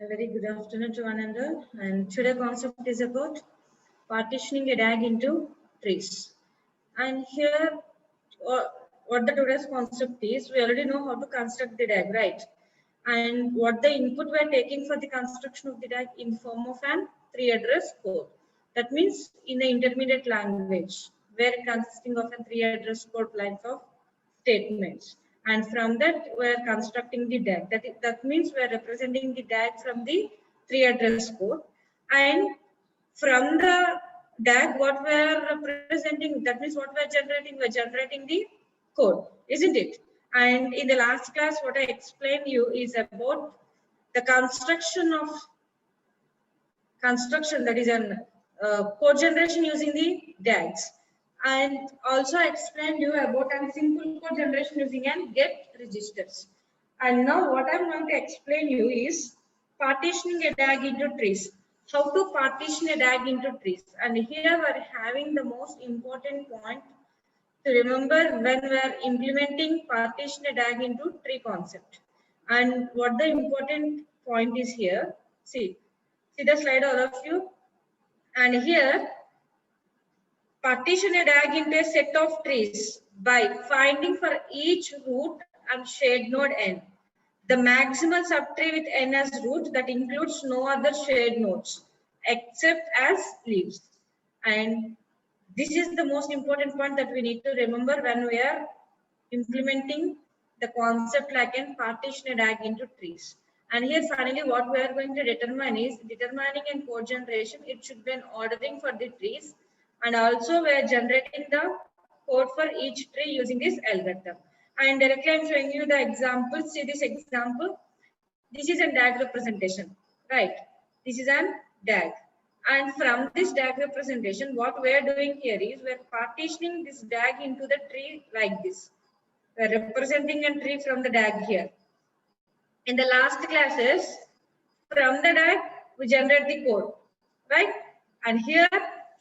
A very good afternoon to one another. And today concept is about partitioning a DAG into trees. And here, what the today's concept is, we already know how to construct the DAG, right? And what the input we are taking for the construction of the DAG in form of an three-address code. That means in the intermediate language, where consisting of a three-address code lines of statements. And from that, we are constructing the DAG. That means we are representing the DAG from the three-address code. And from the DAG, what we are representing, that means what we are generating the code, isn't it? And in the last class, what I explained you is about the construction, that is an code generation using the DAGs. And also explained you about a simple code generation using an get registers. And now what I'm going to explain you is partitioning a DAG into trees. How to partition a DAG into trees. And here we're having the most important point to remember when we are implementing partition a DAG into tree concept. And what the important point is here, see the slide all of you. And here partition a DAG into a set of trees by finding for each root and shared node n the maximal subtree with n as root that includes no other shared nodes except as leaves. And this is the most important point that we need to remember when we are implementing the concept like an partition a DAG into trees. And here finally what we are going to determine is determining in code generation, it should be an ordering for the trees. And also we are generating the code for each tree using this algorithm. And directly I'm showing you the example. See this example. This is a DAG representation, right? This is an DAG. And from this DAG representation, what we are doing here is we are partitioning this DAG into the tree like this. We are representing a tree from the DAG here. In the last classes, from the DAG, we generate the code, right? And here,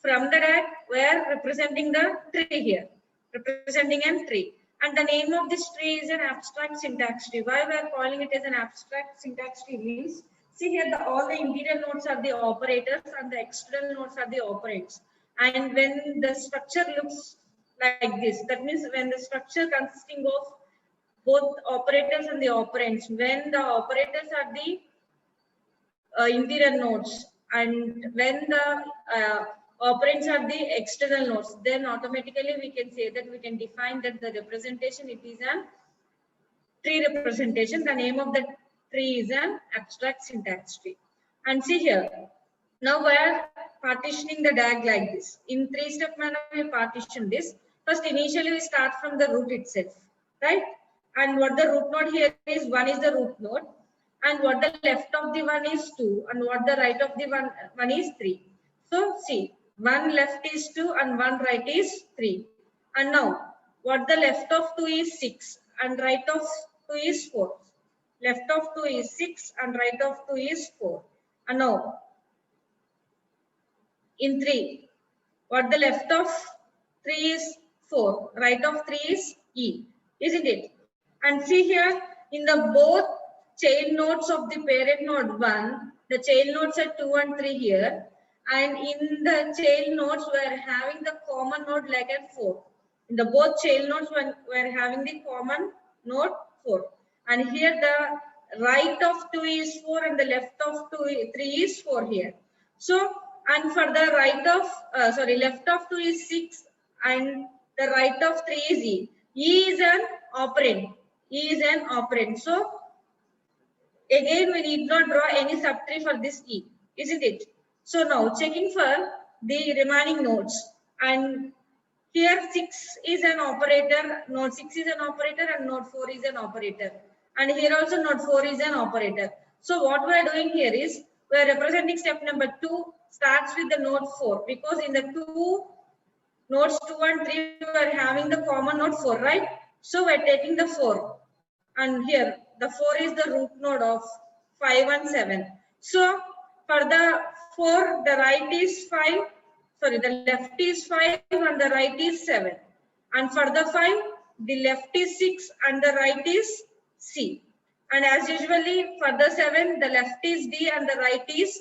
from the DAG, we are representing the tree here, representing a tree. And the name of this tree is an abstract syntax tree. Why we are calling it as an abstract syntax tree means, see here, all the interior nodes are the operators and the external nodes are the operands. And when the structure looks like this, that means when the structure consisting of both operators and the operands, when the operators are the interior nodes and when the operands are the external nodes, then automatically we can say that we can define that the representation, it is a tree representation. The name of the tree is an abstract syntax tree. And see here, now we are partitioning the DAG like this. In three-step manner, we partition this. First, initially we start from the root itself, right? And what the root node here is, 1 is the root node. And what the left of the 1 is 2. And what the right of the 1 is 3. So see, 1 left is 2 and 1 right is 3. And now, what the left of 2 is 6 and right of 2 is 4. Left of 2 is 6 and right of 2 is 4. And now, in 3, what the left of 3 is 4, right of 3 is E, isn't it? And see here, in the both chain nodes of the parent node 1, the chain nodes are 2 and 3 here. And in the chain nodes, we are having the common node like at 4. In the both chain nodes, we are having the common node 4. And here the right of 2 is 4 and the left of 3 is 4 here. So, and for the left of 2 is 6 and the right of 3 is E. E is an operand. E is an operand. So, again, we need not draw any subtree for this E, isn't it? So now checking for the remaining nodes, and here 6 is an operator, node 6 is an operator and node 4 is an operator. And here also node 4 is an operator. So what we are doing here is, we are representing step number 2 starts with the node 4, because in the two nodes 2 and 3 we are having the common node 4, right? So we are taking the 4. And here the 4 is the root node of 5 and 7. So for the 4, the right is 5, the left is 5 and the right is 7. And for the 5, the left is 6 and the right is C. And as usually for the 7, the left is D and the right is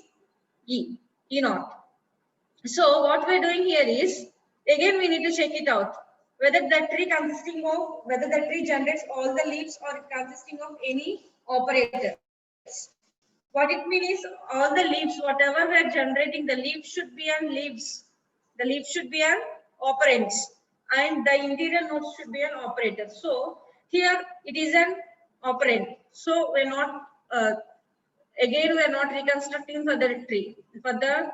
E naught. So what we're doing here is, again we need to check it out, whether the tree generates all the leaves or consisting of any operators. What it means is, all the leaves, whatever we are generating, the leaf should be an leaves. The leaf should be an operands, and the interior nodes should be an operator. So here it is an operand. So we're not again we are not reconstructing for the tree, for the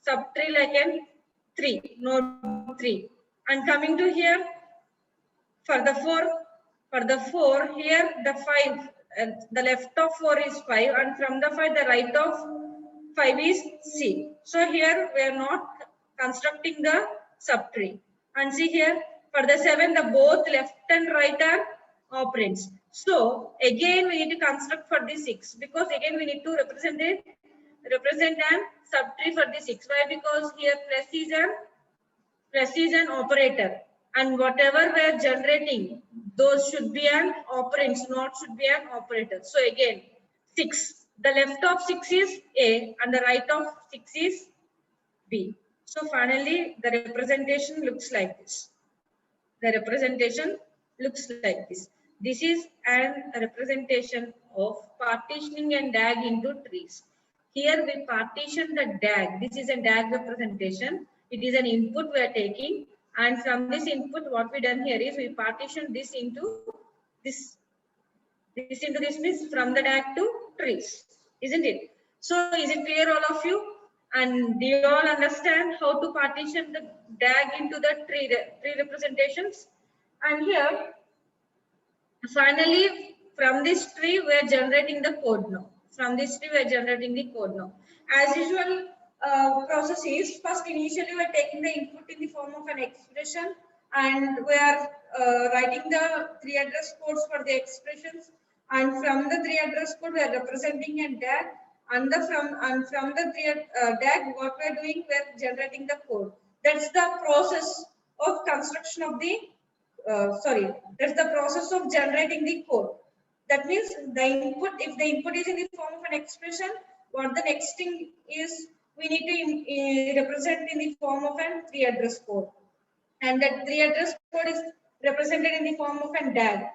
subtree like an 3, node 3. And coming to here, for the 4 here, the 5, the left of 4 is 5, and from the 5 the right of 5 is C. So here we are not constructing the subtree. And see here, for the 7, the both left and right are operands. So again we need to construct for the 6, because again we need to represent an subtree for the 6. Why? Because here plus is an operator, and whatever we are generating, those should be an operands, not should be an operator. So again 6, the left of 6 is A and the right of 6 is B. So finally the representation looks like this. The representation looks like this. This is an representation of partitioning and DAG into trees. Here we partition the DAG. This is a DAG representation. It is an input we are taking, and from this input what we done here is we partition this into this. This into this means from the DAG to trees, isn't it? So is it clear all of you? And do you all understand how to partition the DAG into the tree representations? And here, finally, from this tree, we are generating the code now. From this tree, we are generating the code now. As usual, process is, first initially we are taking the input in the form of an expression, and we are writing the 3 address codes for the expressions. And from the 3 address code, we are representing a DAG. And from the 3 DAG, what we are doing, we are generating the code. That's the process of construction of the that's the process of generating the code. That means the input, if the input is in the form of an expression, what the next thing is, we need to represent in the form of an 3 address code. And that 3 address code is represented in the form of an DAG.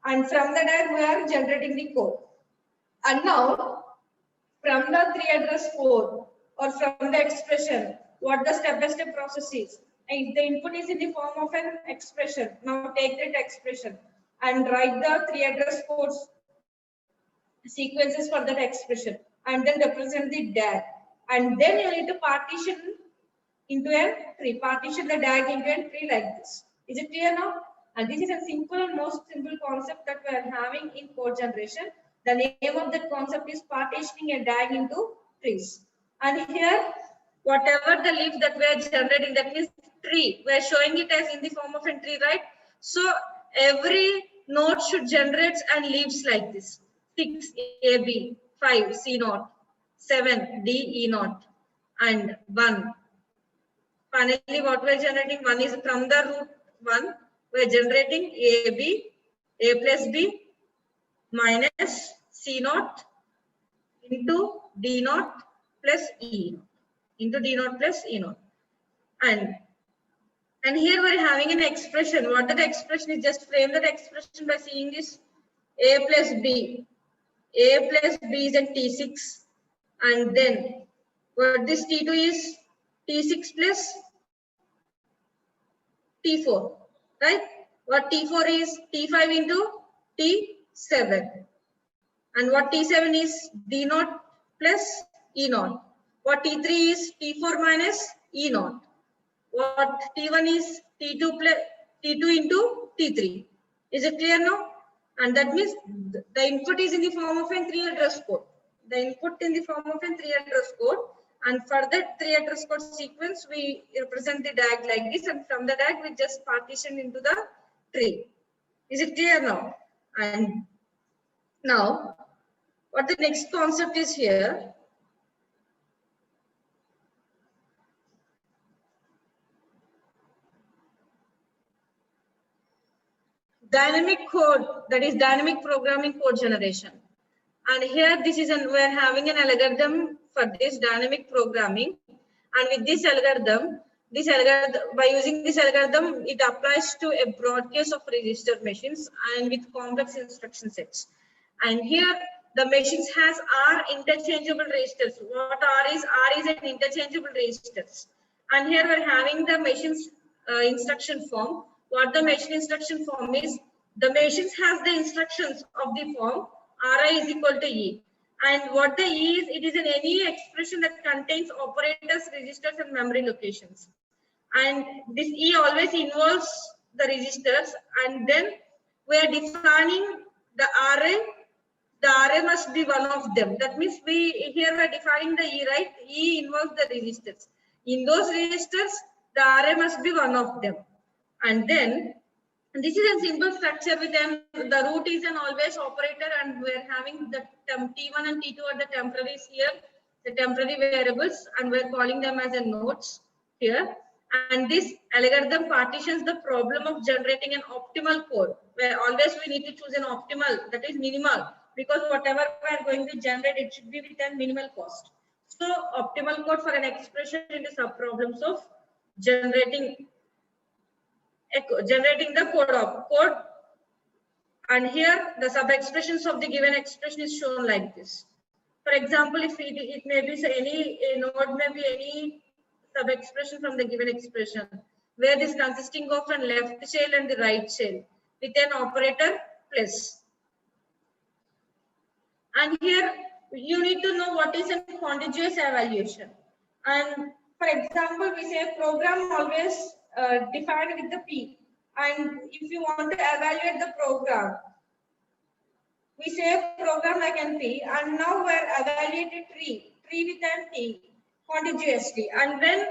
And from the DAG, we are generating the code. And now, from the 3 address code or from the expression, what the step-by-step process is. If the input is in the form of an expression, now take that expression and write the 3 address codes sequences for that expression, and then represent the DAG. And then you need to partition into a tree, partition the DAG into a tree like this. Is it clear now? And this is a simple, most simple concept that we are having in code generation. The name of that concept is partitioning a DAG into trees. And here, whatever the leaf that we are generating, that means tree, we are showing it as in the form of a tree, right? So every node should generate and leaves like this: 6 AB, 5 C naught, 7 D E naught, and 1. Finally, what we are generating, 1 is from the root 1. We are generating AB, A plus B minus C naught into D naught plus E naught, into D naught plus E naught. And here we are having an expression. What that expression is, just frame that expression by seeing this: A plus B. A plus B is a T6. And then what this T2 is, T6 plus T4, right? What T4 is, T5 into T7. And what T7 is, D naught plus E naught. What T3 is, T4 minus E naught. What T1 is, T2 into T3. Is it clear now? And that means the input is in the form of a 3 address code. The input in the form of a 3 address code. And for that 3 address code sequence, we represent the DAG like this. And from the DAG, we just partition into the tree. Is it clear now? And now, what the next concept is here. Dynamic code, that is dynamic programming code generation. And here this is we're having an algorithm for this dynamic programming. And with this algorithm, by using this algorithm, it applies to a broad case of registered machines and with complex instruction sets. And here the machines has R interchangeable registers. What R is an interchangeable registers. And here we're having the machine's instruction form. What the machine instruction form is, the machines has the instructions of the form Ri is equal to E. And what the E is, it is in any expression that contains operators, registers, and memory locations. And this E always involves the registers, and then we are defining the array. The array must be one of them. That means we are defining the E, right? E involves the registers. In those registers, the array must be one of them. And then this is a simple structure with them. The root is an always operator, and we're having the T1 and T2 are the temporaries here, the temporary variables, and we're calling them as a nodes here. And this algorithm partitions the problem of generating an optimal code, where always we need to choose an optimal, that is minimal, because whatever we're going to generate, it should be with a minimal cost. So optimal code for an expression into subproblems of generating the code. And here the sub expressions of the given expression is shown like this. For example, if it may be a node may be any sub expression from the given expression, where this consisting of an left child and the right child with an operator plus. And here you need to know what is a contiguous evaluation. And for example, we say program always defined with the P. And if you want to evaluate the program, we say program like NP, and now we're evaluated tree with an T contiguously. And when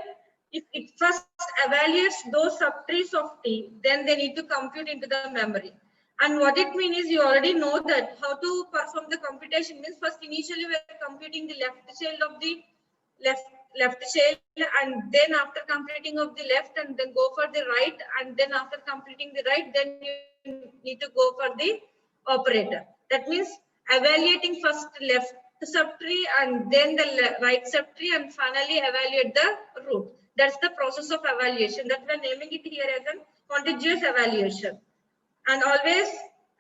if it first evaluates those subtrees of T, then they need to compute into the memory. And what it means is you already know that how to perform the computation means first initially we're computing the left child of the left child, and then after completing of the left and then go for the right, and then after completing the right, then you need to go for the operator. That means evaluating first left subtree and then the right subtree and finally evaluate the root. That's the process of evaluation that we're naming it here as a contiguous evaluation. And always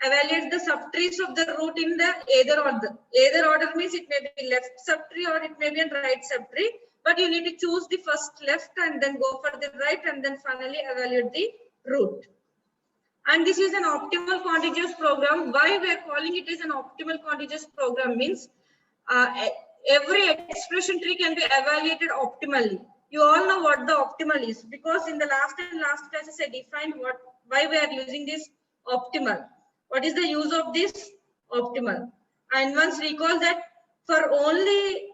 evaluate the subtrees of the root in the either order. Either order means it may be left subtree or it may be a right subtree, but you need to choose the first left and then go for the right and then finally evaluate the root. And this is an optimal contiguous program. Why we are calling it as an optimal contiguous program means every expression tree can be evaluated optimally. You all know what the optimal is, because in the last classes I defined why we are using this optimal. What is the use of this optimal? And once recall that for only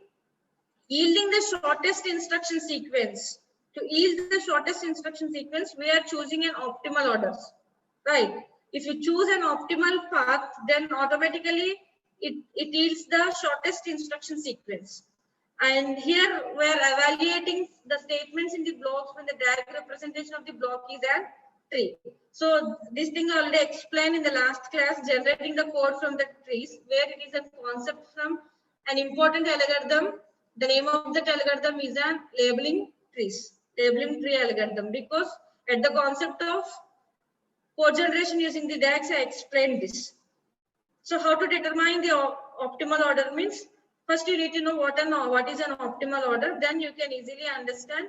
yielding the shortest instruction sequence, to yield the shortest instruction sequence, we are choosing an optimal orders, right? If you choose an optimal path, then automatically it yields the shortest instruction sequence. And here we are evaluating the statements in the blocks when the diagram representation of the block is a tree. So this thing I already explained in the last class, generating the code from the trees, where it is a concept from an important algorithm. The name of that algorithm is an labeling tree algorithm, because at the concept of code generation using the DAX, I explained this. So how to determine the optimal order means, first you need to know what is an optimal order, then you can easily understand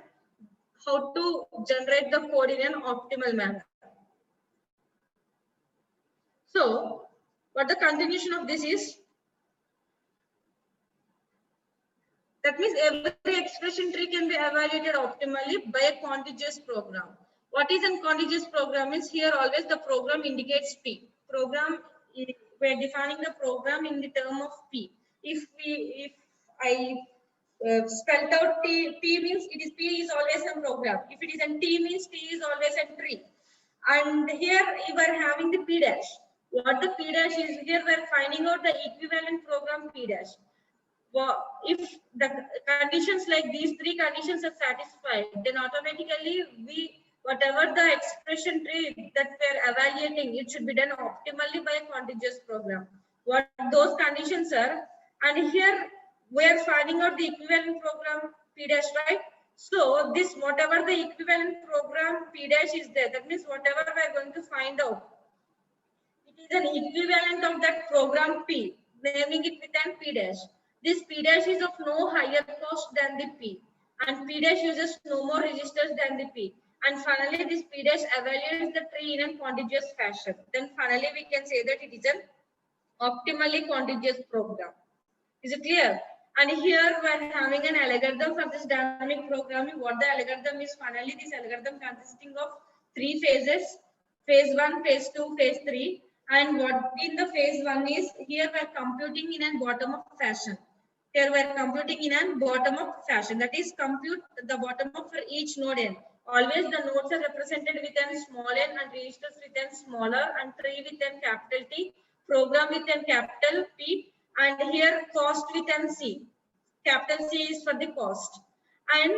how to generate the code in an optimal manner. So what the continuation of this is, that means every expression tree can be evaluated optimally by a contiguous program. What is a contiguous program is, here always the program indicates P. Program, we're defining the program in the term of P. If I spelled out P means P is always a program. If it is a T means T is always a tree. And here we are having the P dash. What the P dash is, here we are finding out the equivalent program P dash. Well, if the conditions like these three conditions are satisfied, then automatically whatever the expression tree that we're evaluating, it should be done optimally by a contiguous program. what those conditions are. And here we are finding out the equivalent program P dash, right? So this whatever the equivalent program P dash is there, that means whatever we are going to find out, it is an equivalent of that program P, naming it with an P dash. This P dash is of no higher cost than the P, and P dash uses no more registers than the P. And finally, this P dash evaluates the tree in a contiguous fashion. Then finally, we can say that it is an optimally contiguous program. Is it clear? And here we are having an algorithm for this dynamic programming. What the algorithm is, finally, this algorithm consisting of 3 phases: phase 1, phase 2, phase 3. And what in the phase 1 is, here we are computing in a bottom-up fashion. Here we are computing in a bottom-up fashion. That is, compute the bottom-up for each node n. Always the nodes are represented with a small n and registers with a smaller, and tree with a capital T, program with a capital P, and here cost with an C. Capital C is for the cost. And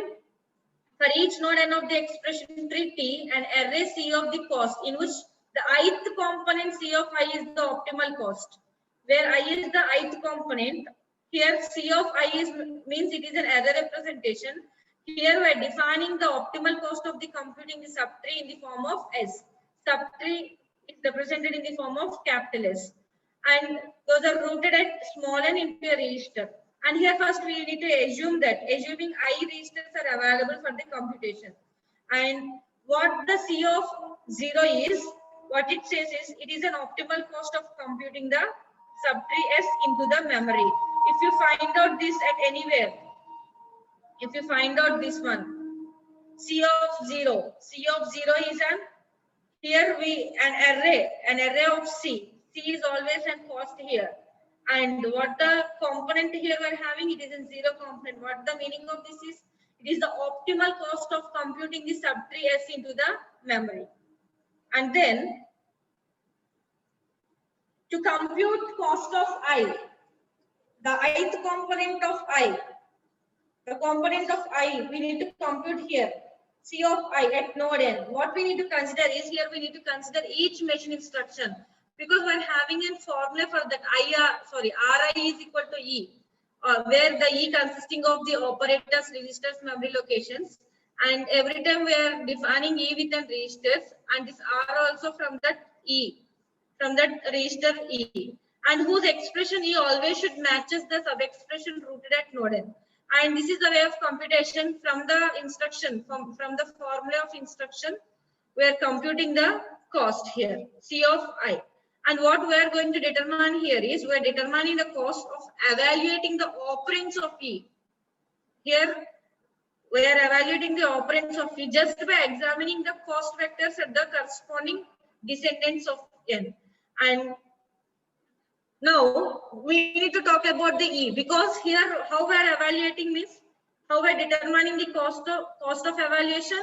for each node n of the expression tree T, an array C of the cost, in which the ith component C of I is the optimal cost. Where I is the ith component, here C of I is means it is an array representation. Here we are defining the optimal cost of the computing the subtree in the form of S. Subtree is represented in the form of capital S. And those are rooted at small n into a register. And here first we need to assume that, assuming I registers are available for the computation. And what the C of 0 is, what it says is, it is an optimal cost of computing the subtree S into the memory. If you find out this at anywhere, if you find out this one, C of 0 is an, here we, an array of C. C is always an cost here. And what the component here we're having, it is in 0 component. What the meaning of this is, it is the optimal cost of computing the subtree S into the memory. And then to compute cost of I, the ith component of I, the component of I, we need to compute here. C of I at node n. What we need to consider is, here we need to consider each machine instruction, because we're having a formula for that Ri is equal to E, where the E consisting of the operators, registers, memory locations, and every time we are defining E with an registers, and this R also from that E, from that register E, and whose expression E always should matches the sub expression rooted at node n. And this is the way of computation from the instruction, from the formula of instruction. We are computing the cost here, C of I. And what we are going to determine here is, we are determining the cost of evaluating the operands of E. Here we are evaluating the operands of E just by examining the cost vectors at the corresponding descendants of n. And now we need to talk about the E, because here how we are evaluating means, how we are determining the cost of evaluation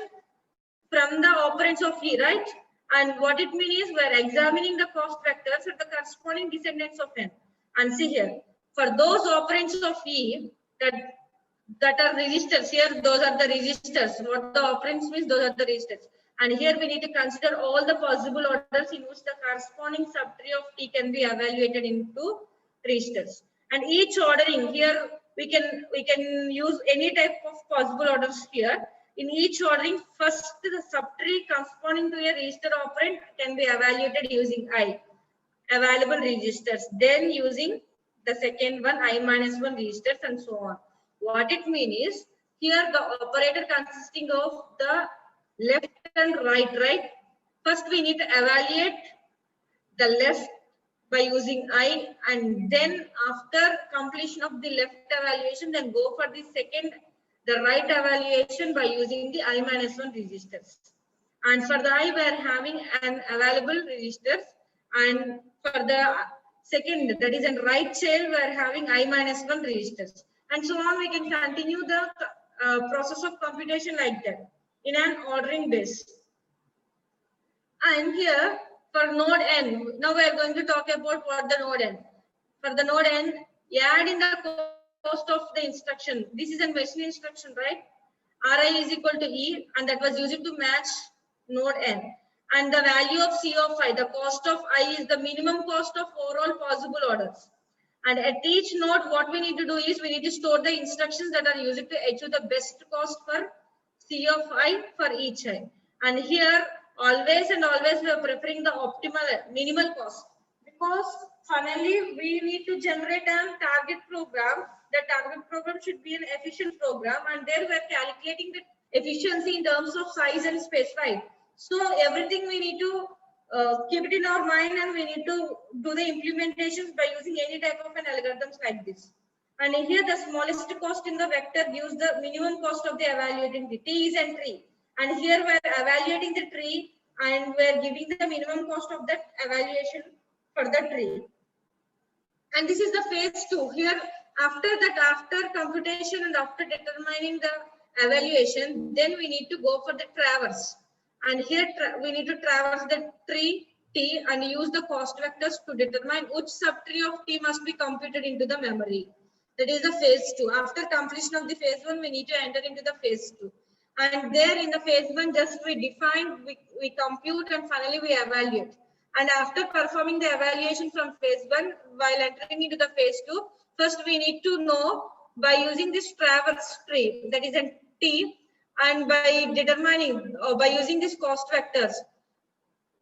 from the operands of E, right? And what it means is, we are examining the cost vectors at the corresponding descendants of n. And see here, for those operands of E that are registers, here those are the registers. What the operands means, those are the registers. And here we need to consider all the possible orders in which the corresponding subtree of T can be evaluated into registers. And each ordering here, we can use any type of possible orders here. In each ordering, first the subtree corresponding to a register operand can be evaluated using I, available registers. Then using the second one, I-1 registers, and so on. What it means is, here the operator consisting of the left and right. First we need to evaluate the left by using I, and then after completion of the left evaluation, then go for the second, the right evaluation by using the I-1 registers. And for the I, we are having an available registers, and for the second, that is in right child, we are having I-1 registers. And so on, we can continue the process of computation like that in an ordering base. And here for node n, now we are going to talk about what the node n. For the node n, add in the cost of the instruction. This is a machine instruction, right? Ri is equal to E, and that was used to match node n. And the value of C of I, the cost of I is the minimum cost of overall possible orders. And at each node, what we need to do is we need to store the instructions that are used to achieve the best cost for C of I for each I. And here, always and always we are preferring the optimal minimal cost, because finally we need to generate a target program. The target program should be an efficient program, and there we are calculating the efficiency in terms of size and space, right? So everything we need to keep it in our mind, and we need to do the implementations by using any type of an algorithms like this. And here the smallest cost in the vector gives the minimum cost of the evaluating tree. T is a tree, and here we are evaluating the tree and we are giving the minimum cost of that evaluation for the tree. And this is the phase 2. Here, after that, after computation and after determining the evaluation, then we need to go for the traverse. And here we need to traverse the tree T and use the cost vectors to determine which subtree of T must be computed into the memory. That is the phase 2. After completion of the phase 1, we need to enter into the phase 2. And there in the phase 1, just we define, we compute, and finally we evaluate. And after performing the evaluation from phase 1, while entering into the phase 2, first we need to know by using this traverse tree, that is a T, and by determining or by using these cost vectors,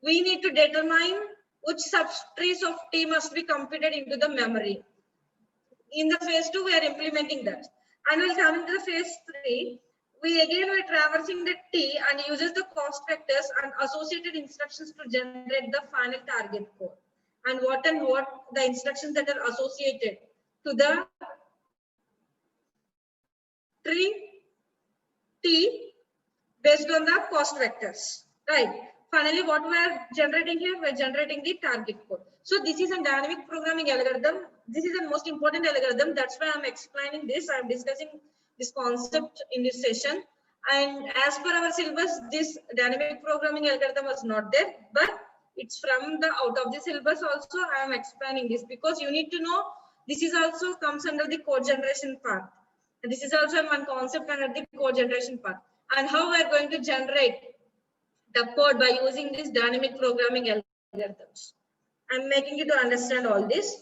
we need to determine which subtrees of T must be computed into the memory. In the phase 2, we are implementing that. And we'll come into the phase 3. We again are traversing the T and uses the cost vectors and associated instructions to generate the final target code. And what the instructions that are associated to the tree T based on the cost vectors, right? Finally, what we are generating here, we are generating the target code. So this is a dynamic programming algorithm. This is the most important algorithm. That's why I'm explaining this. I'm discussing this concept in this session. And as per our syllabus, this dynamic programming algorithm was not there, but it's from the out of the syllabus also. I am explaining this because you need to know this is also comes under the code generation part. And this is also one concept under the code generation part. And how we are going to generate the code by using this dynamic programming algorithms. I'm making you to understand all this.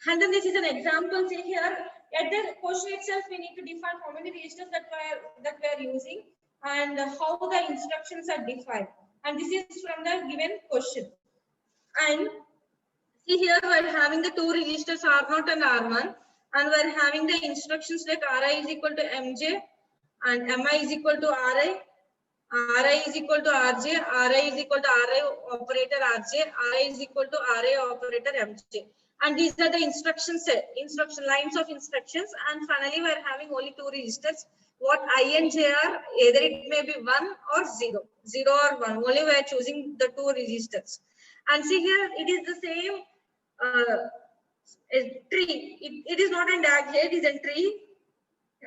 And then this is an example. See here, at the question itself, we need to define how many registers that we are using and how the instructions are defined. And this is from the given question. And see here, we're having the two registers R0 and R1, and we're having the instructions like Ri is equal to Mj and Mi is equal to Ri. Ri is equal to Rj, Ri is equal to Ri operator Rj, Ri is equal to Ri operator Mj. And these are the instruction lines of instructions. And finally, we are having only two registers. What I and J are, either it may be 1 or 0, 0 or 1. Only we are choosing the two registers. And see here, it is the same tree. It is not a DAG here, it is a tree.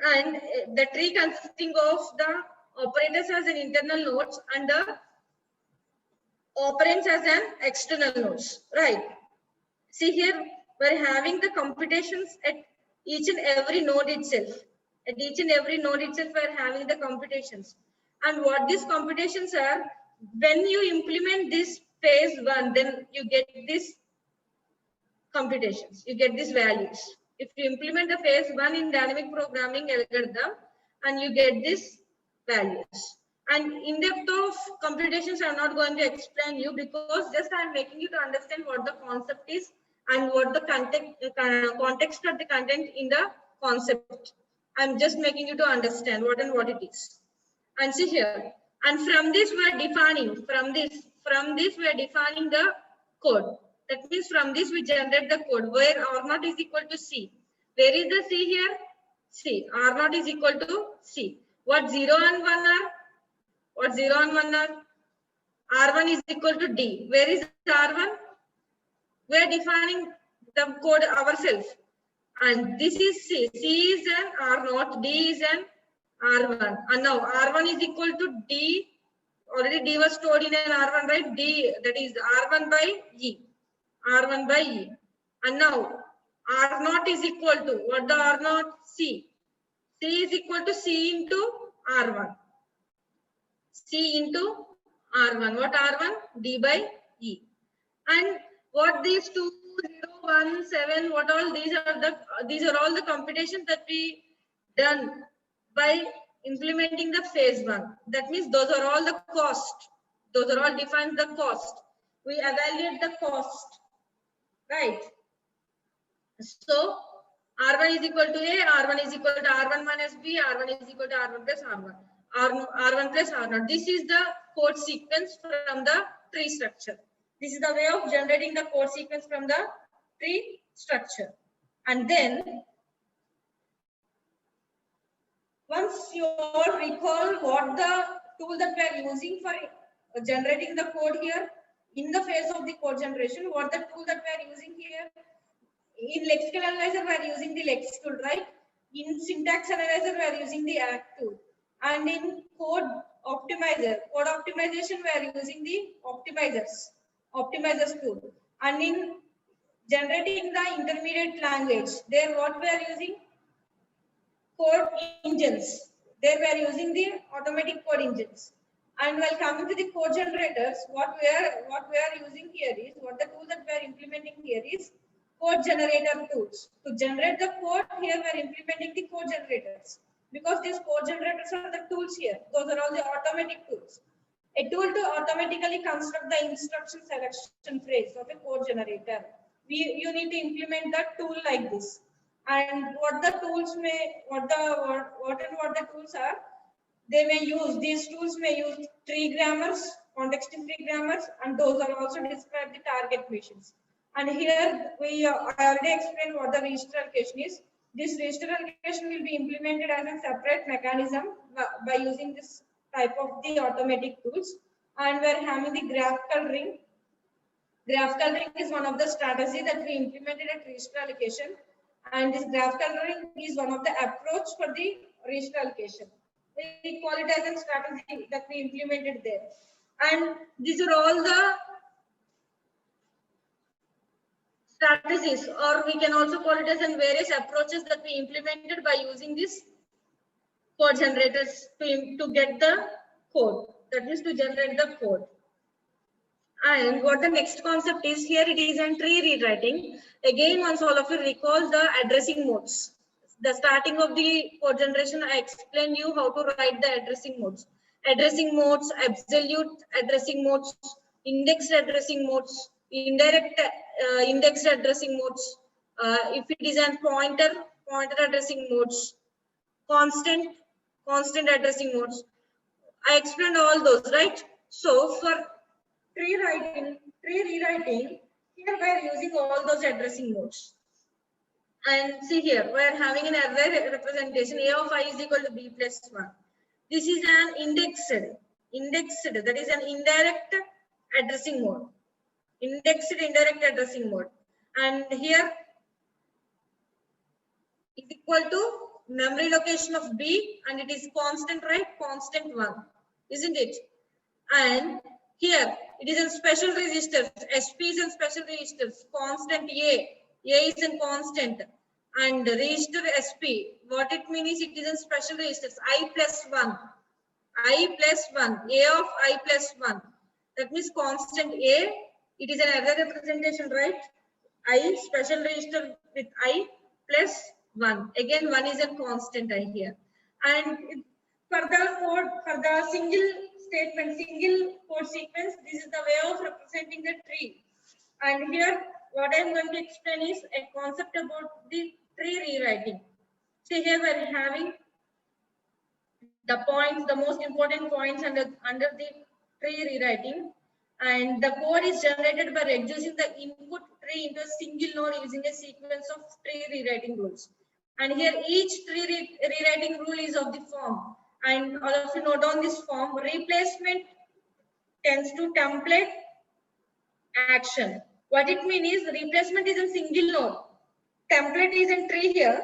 And the tree consisting of the operators as an internal nodes and the operands as an external nodes, right? See here, we're having the computations at each and every node itself. At each and every node itself, we're having the computations. And what these computations are, when you implement this phase 1, then you get this computations, you get these values. If you implement the phase 1 in dynamic programming algorithm, and you get these values. And in depth of computations, I'm not going to explain you because just I'm making you to understand what the concept is and what the context of the content in the concept. I'm just making you to understand what it is. And see here, and from this we are defining, from this we are defining the code. That means from this we generate the code where R0 is equal to C. Where is the C here? C. R0 is equal to C. What 0 and 1 are? What 0 and 1 are? R1 is equal to D. Where is R1? We are defining the code ourselves. And this is C. C is an R0, D is an R1. And now R1 is equal to D. Already D was stored in an R1, right? D, that is R1 by E. R1 by E. And now R0 is equal to, what the R0? C. C is equal to C into R1. C into R1. What R1? D by E. And what these 2, 0, 1, 7, what all these are all the computations that we done by implementing the phase 1. That means those are all the cost. Those are all defines the cost. We evaluate the cost, right? So R1 is equal to A, R1 is equal to R1 minus B, R1 is equal to R1 plus R1, R1 plus R0. This is the code sequence from the tree structure. This is the way of generating the code sequence from the tree structure. And then, once you all recall what the tool that we are using for generating the code here, in the phase of the code generation, what the tool that we are using here, in lexical analyzer, we are using the lex tool, right? In syntax analyzer, we are using the act tool. And in code optimization, we are using the optimizers tool. And in generating the intermediate language, there what we are using? Code engines. There we are using the automatic code engines. And while coming to the code generators, what we are using here is, what the tool that we are implementing here is code generator tools. To generate the code, here we are implementing the code generators. Because these code generators are the tools here. Those are all the automatic tools. A tool to automatically construct the instruction selection phrase of a code generator. You need to implement that tool like this. And what the tools are, they may use, these tools may use tree grammars, context free grammars, and those are also describe the target machines. And here I already explained what the register allocation is. This register allocation will be implemented as a separate mechanism by using this type of the automatic tools. And we're having the graph coloring. Graph coloring is one of the strategy that we implemented at register allocation. And this graph coloring is one of the approach for the register allocation. We call it as a strategy that we implemented there. And these are all the strategies, or we can also call it as in various approaches that we implemented by using these code generators to get the code. That means to generate the code. And what the next concept is here, it is in tree rewriting. Again, once all of you recall the addressing modes. The starting of the code generation, I explained you how to write the addressing modes. Addressing modes, absolute addressing modes, indexed addressing modes, indirect indexed addressing modes. If it is a pointer addressing modes, constant addressing modes. I explained all those, right? So for tree rewriting, here we are using all those addressing modes. And see here, we are having an array representation. A of I is equal to B plus 1. This is an indexed, that is an indirect addressing mode. Indexed indirect addressing mode. And here is equal to memory location of B, and it is constant, right? Constant 1, isn't it? And here it is in special registers. SP is in special registers. Constant A is in constant. And register SP, what it means is it is in special registers. I plus 1. A of I plus 1. That means constant A. It is an array representation, right? I special register with I plus 1. Again, 1 is a constant I here. And for the code, for the single statement, single code sequence, this is the way of representing the tree. And here, what I am going to explain is a concept about the tree rewriting. So here we are having the points, the most important points under the tree rewriting. And the code is generated by reducing the input tree into a single node using a sequence of tree rewriting rules. And here each tree rewriting rule is of the form. And all of you note down this form. Replacement tends to template action. What it means is replacement is in single node. Template is in tree here.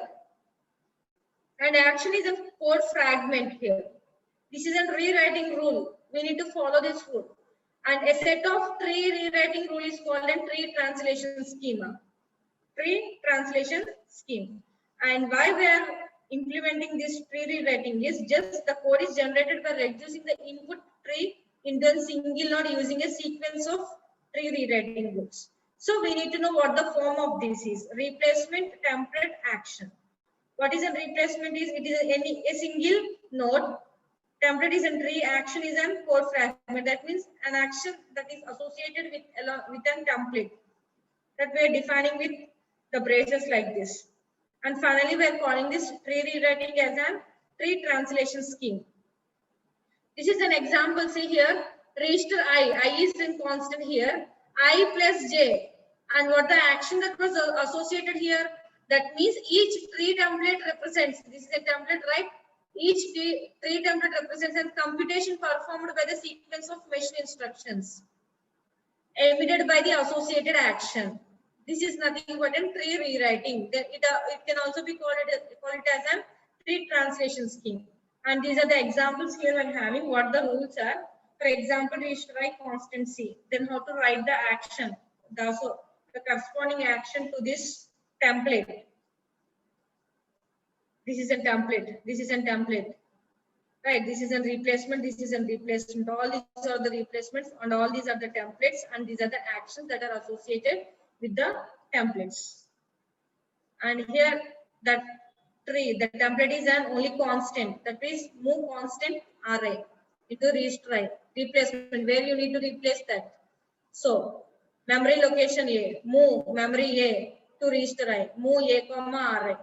And action is in code fragment here. This is a rewriting rule. We need to follow this rule. And a set of tree rewriting rule is called a tree translation schema. Tree translation scheme. And why we are implementing this tree rewriting is just the code is generated by reducing the input tree into a single node using a sequence of tree rewriting rules. So we need to know what the form of this is. Replacement, template, action. What is a replacement is, it is a single node. Template is a tree, action is a code fragment. That means an action that is associated with a template that we are defining with the braces like this. And finally, we are calling this tree rewriting as a tree translation scheme. This is an example. See here, register I is in constant here, I plus j. And what the action that was associated here, that means each tree template represents, this is a template, right? Each tree template represents a computation performed by the sequence of machine instructions emitted by the associated action. This is nothing but a tree rewriting. It can also be called as a tree translation scheme. And these are the examples here I'm having what the rules are. For example, we should write constant C. Then how to write the action, the corresponding action to this template. This is a template. This is a template. Right, this is a replacement, this is a replacement. All these are the replacements and all these are the templates and these are the actions that are associated with the templates. And here that tree, the template is an only constant, that is move constant array into register replacement where you need to replace that. So memory location A, move memory A to register I, move A comma array.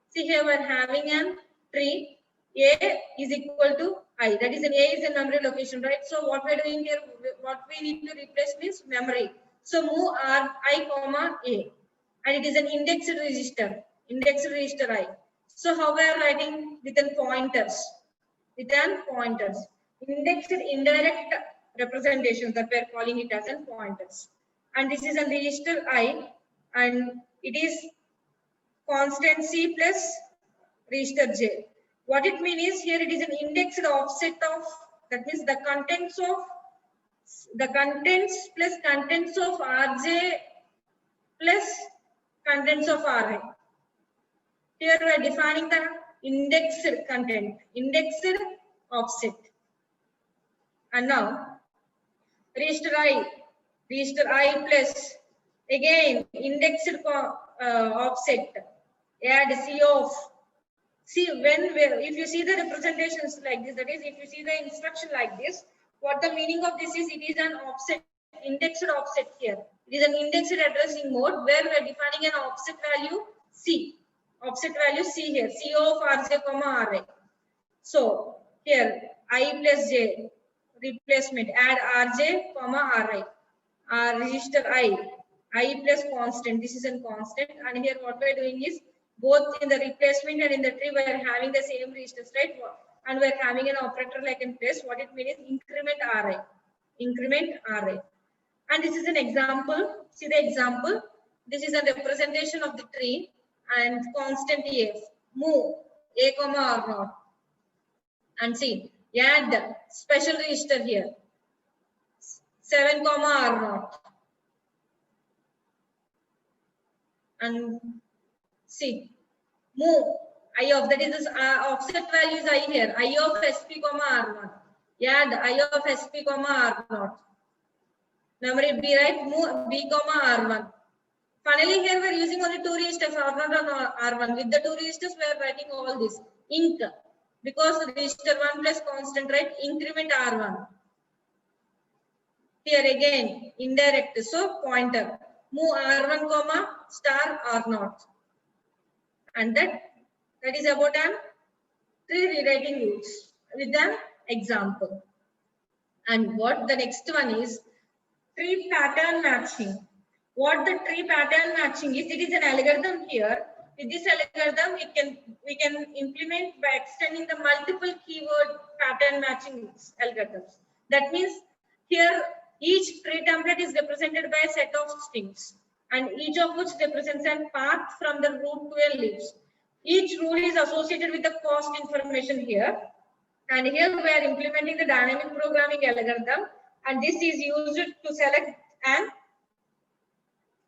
See here we are having a tree. A is equal to I. That is, an A is a memory location, right? So what we are doing here, what we need to replace means memory. So move I comma A, and it is an indexed register I. So how we are writing with an pointers, indexed indirect representations that we are calling it as an pointers. And this is a register I, and it is constant C plus register J. What it means is here it is an indexed offset of, that means the contents plus contents of Rj plus contents of Ri. Here we are defining the indexed content, indexed offset. And now register I plus again indexed offset, add C of. See, if you see the representations like this, that is, if you see the instruction like this, what the meaning of this is, it is an offset, indexed offset here. It is an indexed addressing mode where we are defining an offset value C. Offset value C here, C of Rj comma Ri. So here I plus J replacement, add Rj comma Ri. Register I plus constant. This is a constant, and here what we are doing is, both in the replacement and in the tree, we are having the same registers, right? And we are having an operator like in place. What it means is increment Ri. And this is an example. See the example. This is a representation of the tree and constant A. Move A comma R0. And see, add special register here. 7 comma R0. And see, move I of, that is this offset values I here, I of SP comma R0. Add I of SP comma R0. Memory B, right? Move B comma R1. Finally, here we are using only two registers, R0 and R1. With the two registers, we are writing all this. Inc. Because register 1 plus constant, right? Increment R1. Here again, indirect. So pointer. Move R1 comma star R0. And that is about an tree rewriting rules with an example. And what the next one is tree pattern matching. What the tree pattern matching is, it is an algorithm here. With this algorithm, we can implement by extending the multiple keyword pattern matching algorithms. That means here each tree template is represented by a set of strings, and each of which represents a path from the root to a leaves. Each rule is associated with the cost information here. And here we are implementing the dynamic programming algorithm, and this is used to select an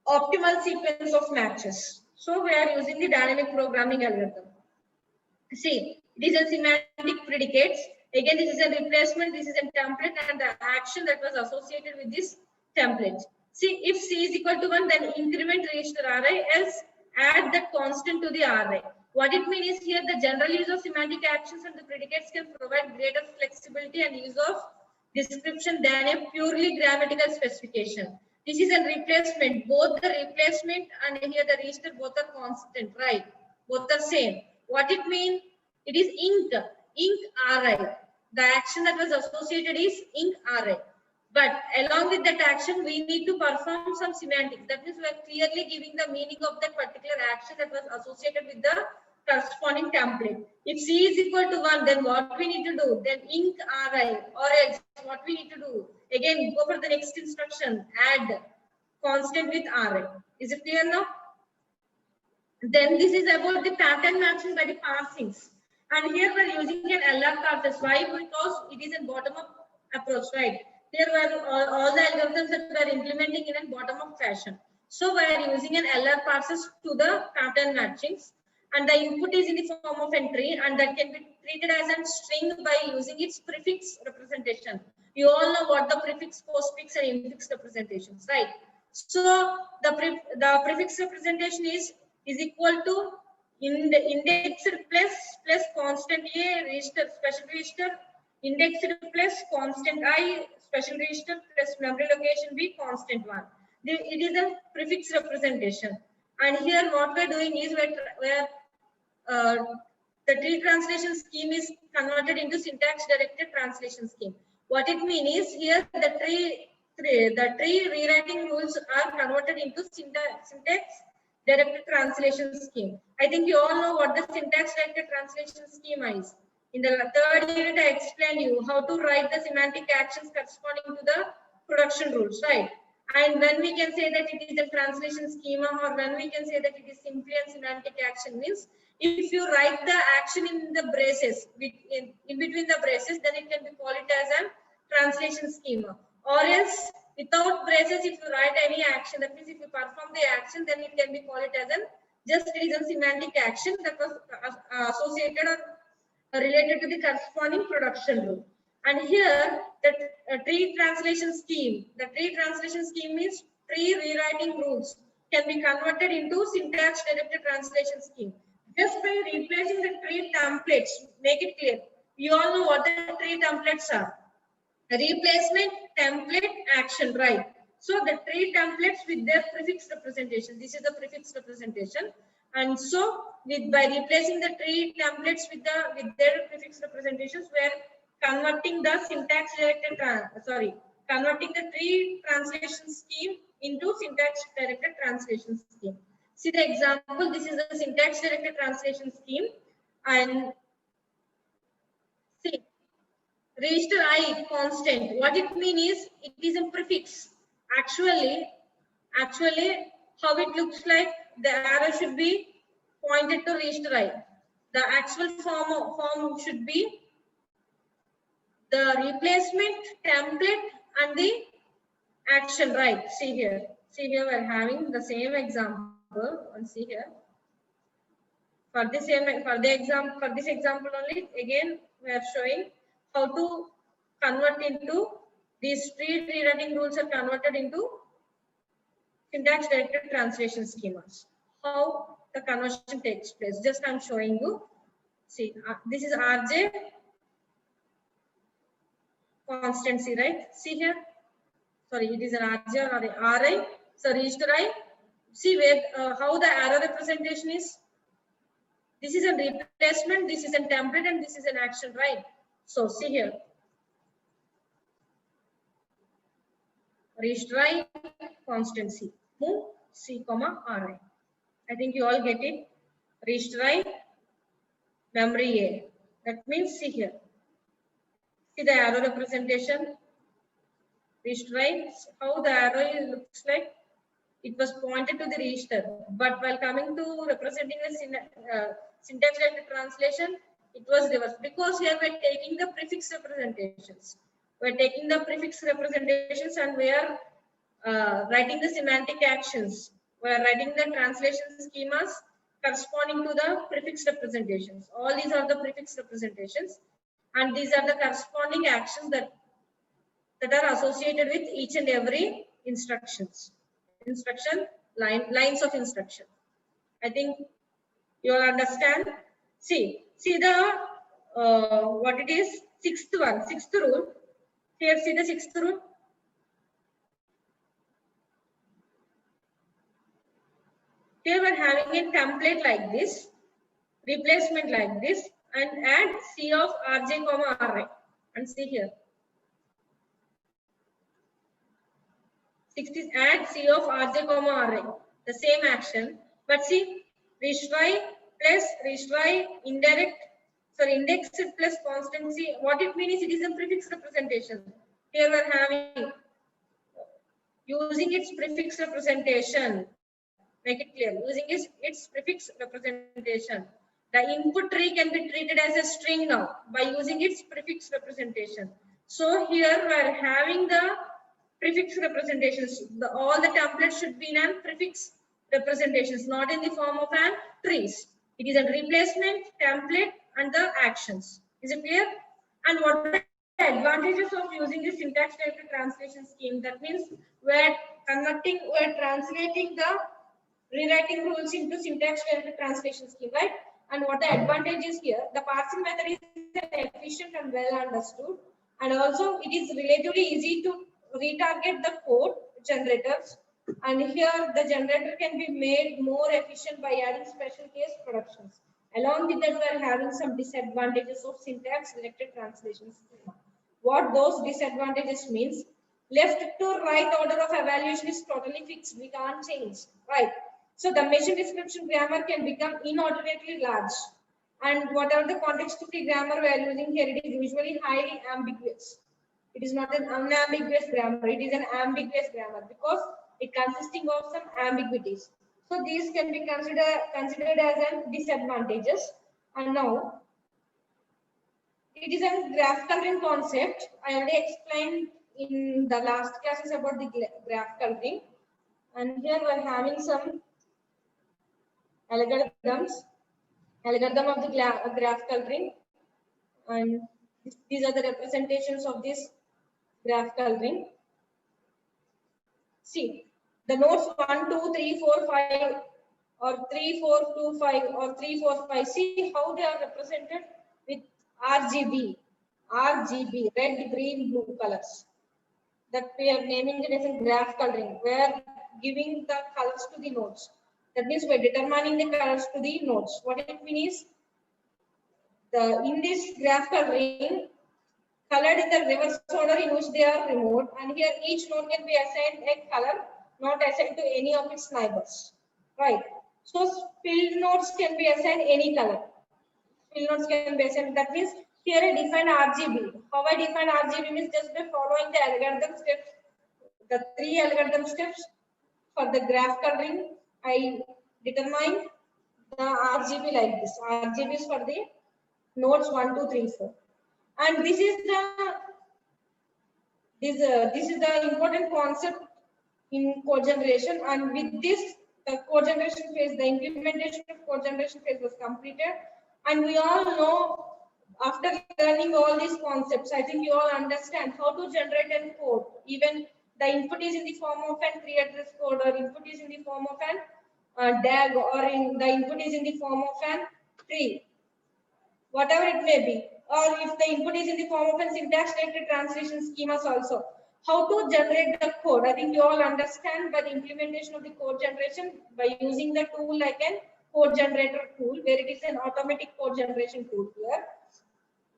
optimal sequence of matches. So we are using the dynamic programming algorithm. See, it is a semantic predicates. Again, this is a replacement, this is a template, and the action that was associated with this template. See, if C is equal to 1, then increment register Ri, else add that constant to the Ri. What it means is here the general use of semantic actions and the predicates can provide greater flexibility and use of description than a purely grammatical specification. This is a replacement. Both the replacement and here the register both are constant, right? Both are same. What it means? It is ink Ri. The action that was associated is ink Ri. But along with that action, we need to perform some semantics. That means we are clearly giving the meaning of that particular action that was associated with the corresponding template. If C is equal to 1, then what we need to do? Then ink Ri, or else what we need to do? Again, go for the next instruction, add constant with Ri. Is it clear now? Then this is about the pattern matching by the parsings. And here we are using an LR parsers. Why? Because it is a bottom-up approach, right? Here were all the algorithms that we are implementing in a bottom-up fashion. So we are using an LR parsers to the pattern matchings. And the input is in the form of entry, and that can be treated as a string by using its prefix representation. You all know what the prefix, postfix, and infix representations, right? So the prefix representation is equal to indexed plus constant A register special register, indexed plus constant I special register plus memory location B constant 1. It is a prefix representation. And here what we are doing is the tree translation scheme is converted into syntax directed translation scheme. What it means is here the tree rewriting rules are converted into syntax directed translation scheme. I think you all know what the syntax directed translation scheme is. In the third unit, I explained you how to write the semantic actions corresponding to the production rules, right? And when we can say that it is a translation schema, or when we can say that it is simply a semantic action, means if you write the action in the braces, in between the braces, then it can be called it as a translation schema. Or else without braces, if you write any action, that means if you perform the action, then it can be called it as a just it is a semantic action that was associated or related to the corresponding production rule. And here the tree translation scheme means tree rewriting rules can be converted into syntax directed translation scheme just by replacing the tree templates. Make it clear. You all know what the tree templates are. Replacement, template, action, right? So the tree templates with their prefix representation. This is the prefix representation. And so by replacing the tree templates with their prefix representations, we are converting the syntax directed converting the tree translation scheme into syntax directed translation scheme. See the example. This is the syntax directed translation scheme, and see register I constant. What it means is it is a prefix. Actually, how it looks like, the arrow should be pointed to register I. The actual form should be the replacement, template, and the action, right? See here we're having the same example. And see here for this example only, again we are showing how to convert into these tree rewriting rules are converted into syntax directed translation schemas. How the conversion takes place, just I'm showing you. See, this is RJ constancy, right? See here, sorry, it is an RJ or RI. So register I. See where how the arrow representation is. This is a replacement, this is a template, and this is an action, right? So see here, register I, constancy, move C, RI. I think you all get it. Register I, memory A. That means see here. See the arrow representation. Register I, how the arrow looks like. It was pointed to the register, but while coming to representing the syntax directed translation, it was reversed, because here we are taking the prefix representations. We are taking the prefix representations and we are writing the semantic actions. We are writing the translation schemas corresponding to the prefix representations. All these are the prefix representations. and these are the corresponding actions that are associated with each and every lines of instruction. I think you all understand. See the what it is, sixth rule. Here, see the sixth rule. Here we're having a template like this, replacement like this, and add C of Rj comma Ra. And see here. Sixth is add C of Rj comma Ra. The same action, but see, reach-y plus reach-y indirect. So indexed plus constancy. What it means is it is a prefix representation. Here we are having using its prefix representation. Make it clear. Using its prefix representation. The input tree can be treated as a string now by using its prefix representation. So here we are having the prefix representations. All the templates should be in prefix representations, not in the form of an trees. It is a replacement, template, and the actions. Is it clear? And what are the advantages of using the syntax directed translation scheme? That means we're translating the rewriting rules into syntax directed translation scheme, right? And what the advantage is here, the parsing method is efficient and well understood, and also it is relatively easy to retarget the code generators, and here the generator can be made more efficient by adding special case productions. Along with that, we are having some disadvantages of syntax directed translation schema. What those disadvantages means, left to right order of evaluation is totally fixed, we can't change, right? So the machine description grammar can become inordinately large, and whatever the context-free grammar we are using here, it is usually highly ambiguous. It is not an unambiguous grammar, it is an ambiguous grammar because it consisting of some ambiguities. So these can be considered as an disadvantages. And now it is a graph coloring concept. I already explained in the last classes about the graph coloring, and here we are having some algorithm of the graph coloring, and these are the representations of this graph coloring. See, the nodes 1, 2, 3, 4, 5, or 3, 4, 2, 5, or 3, 4, 5. See how they are represented with RGB, red, green, blue colors. That we are naming it as a graph coloring. We are giving the colors to the nodes. That means we are determining the colors to the nodes. What it means is, in this graph coloring, colored in the reverse order in which they are removed, and here each node can be assigned a color not assigned to any of its neighbors, right? So field nodes can be assigned any color. Field nodes can be assigned. That means here I define RGB. How I define RGB means just by following the algorithm steps, the 3 algorithm steps for the graph coloring. I determine the RGB like this. RGB is for the nodes 1, 2, 3, 4. And this is the important concept in code generation, and with this the code generation phase, the implementation of code generation phase was completed, and we all know, after learning all these concepts, I think you all understand how to generate a code. Even the input is in the form of an 3-address code, or input is in the form of an DAG, or the input is in the form of an tree, whatever it may be, or if the input is in the form of a syntax directed translation schemas also. How to generate the code, I think you all understand by the implementation of the code generation by using the tool like an code generator tool, where it is an automatic code generation tool here.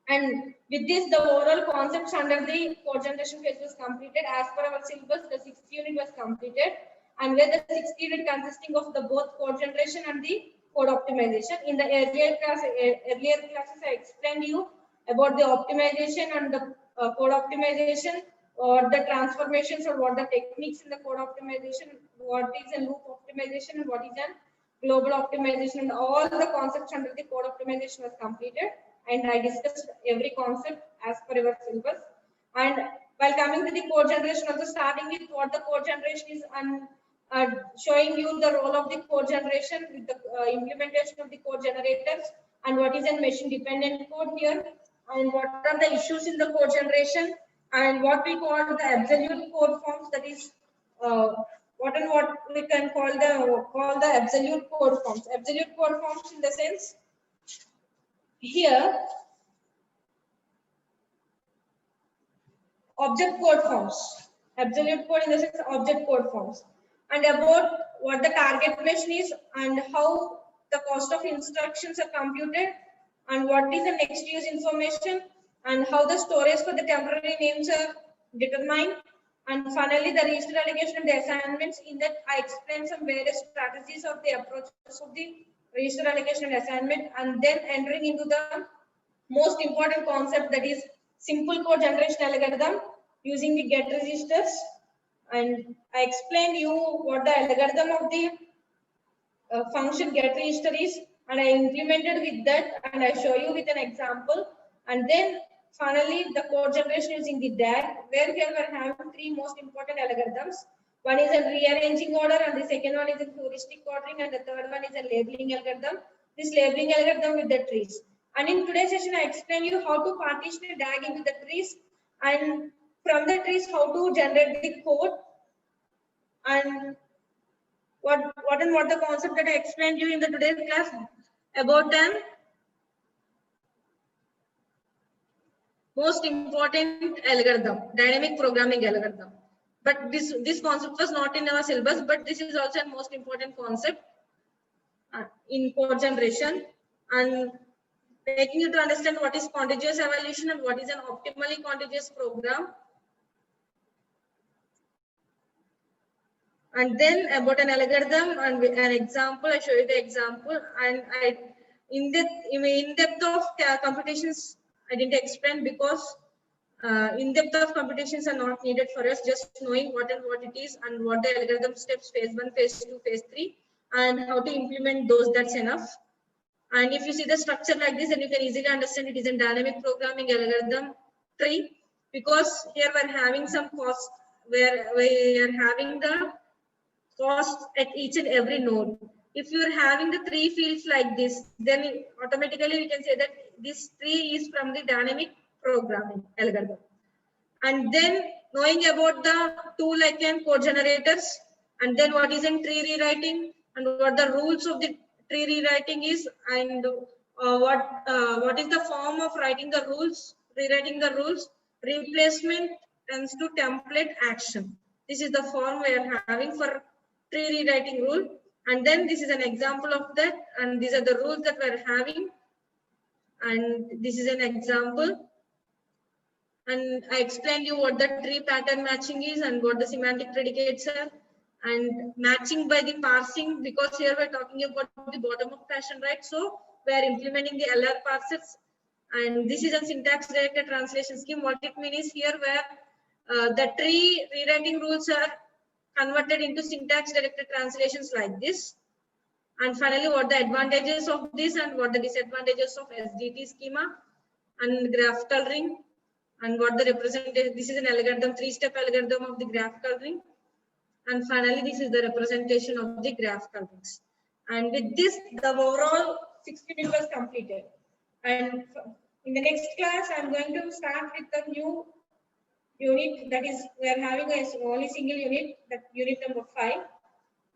And with this, the overall concepts under the code generation phase was completed. As per our syllabus, the 6th unit was completed, and where the 6th unit consisting of the both code generation and the code optimization. In the earlier classes, I explained you about the optimization and the code optimization, or the transformations, or what the techniques in the code optimization, what is a loop optimization, and what is a global optimization, and all the concepts under the code optimization was completed. And I discussed every concept as per your syllabus. And while coming to the code generation, also starting with what the code generation is, and showing you the role of the code generation with the implementation of the code generators, and what is a machine dependent code here. and what are the issues in the code generation, and what we call the absolute code forms, that is what we can call the absolute code forms. Absolute code forms in the sense here object code forms. Absolute code in the sense object code forms, and about what the target question is and how the cost of instructions are computed, and what is the next use information, and how the storage for the temporary names are determined, and finally the register allocation and the assignments. In that I explain some various strategies of the approaches of the register allocation and assignment, and then entering into the most important concept, that is simple code generation algorithm using the get registers. And I explained you what the algorithm of the function get register is, and I implemented with that, and I show you with an example. And then finally the code generation using the DAG, where here we are having three most important algorithms. One is a rearranging order, and the second one is a heuristic ordering, and the third one is a labeling algorithm. This labeling algorithm with the trees. And in today's session, I explain you how to partition a DAG into the trees, and from the trees how to generate the code, and what the concept that I explained you in the today's class about an most important algorithm, dynamic programming algorithm. But this concept was not in our syllabus, but this is also a most important concept in code generation, and making you to understand what is contiguous evaluation and what is an optimally contiguous program. And then about an algorithm and an example, I show you the example, and in depth of computations I didn't explain, because in depth of computations are not needed for us. Just knowing what it is and what the algorithm steps, phase 1, phase 2, phase 3, and how to implement those, that's enough. And if you see the structure like this, then you can easily understand it is a dynamic programming algorithm tree, because here we're having some cost where we are having the cost at each and every node. If you are having the three fields like this, then automatically we can say that this tree is from the dynamic programming algorithm. And then knowing about the tool like code generators, and then what is in tree rewriting, and what the rules of the tree rewriting is, and what is the form of writing the rules, rewriting the rules. Replacement tends to template action. This is the form we are having for tree rewriting rule, and then this is an example of that, and these are the rules that we are having, and this is an example. And I explained you what the tree pattern matching is and what the semantic predicates are, and matching by the parsing, because here we're talking about the bottom-up fashion, right? So we are implementing the LR parsers, and this is a syntax directed translation scheme. What it means is here where the tree rewriting rules are converted into syntax directed translations like this. And finally, what the advantages of this and what the disadvantages of SDT schema and graph coloring, and what the representation. This is an algorithm, three-step algorithm of the graph coloring. And finally, this is the representation of the graph colorings. And with this, the overall 6th unit was completed. And in the next class, I'm going to start with the new unit, that is, we are having a only single unit, that unit number 5.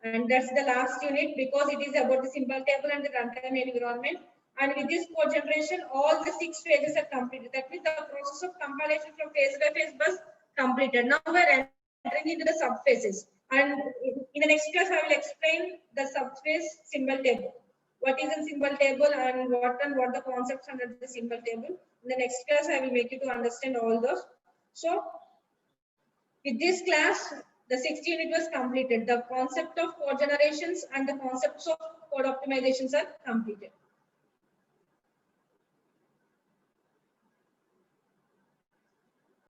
And that's the last unit, because it is about the symbol table and the runtime environment. And with this code generation, all the 6 phases are completed. That means the process of compilation from phase by phase was completed. Now we're entering into the subphases. And in the next class, I will explain the subphase symbol table. What is a symbol table and what the concepts under the symbol table. In the next class, I will make you to understand all those. So with this class, the 6th unit was completed. The concept of code generations and the concepts of code optimizations are completed.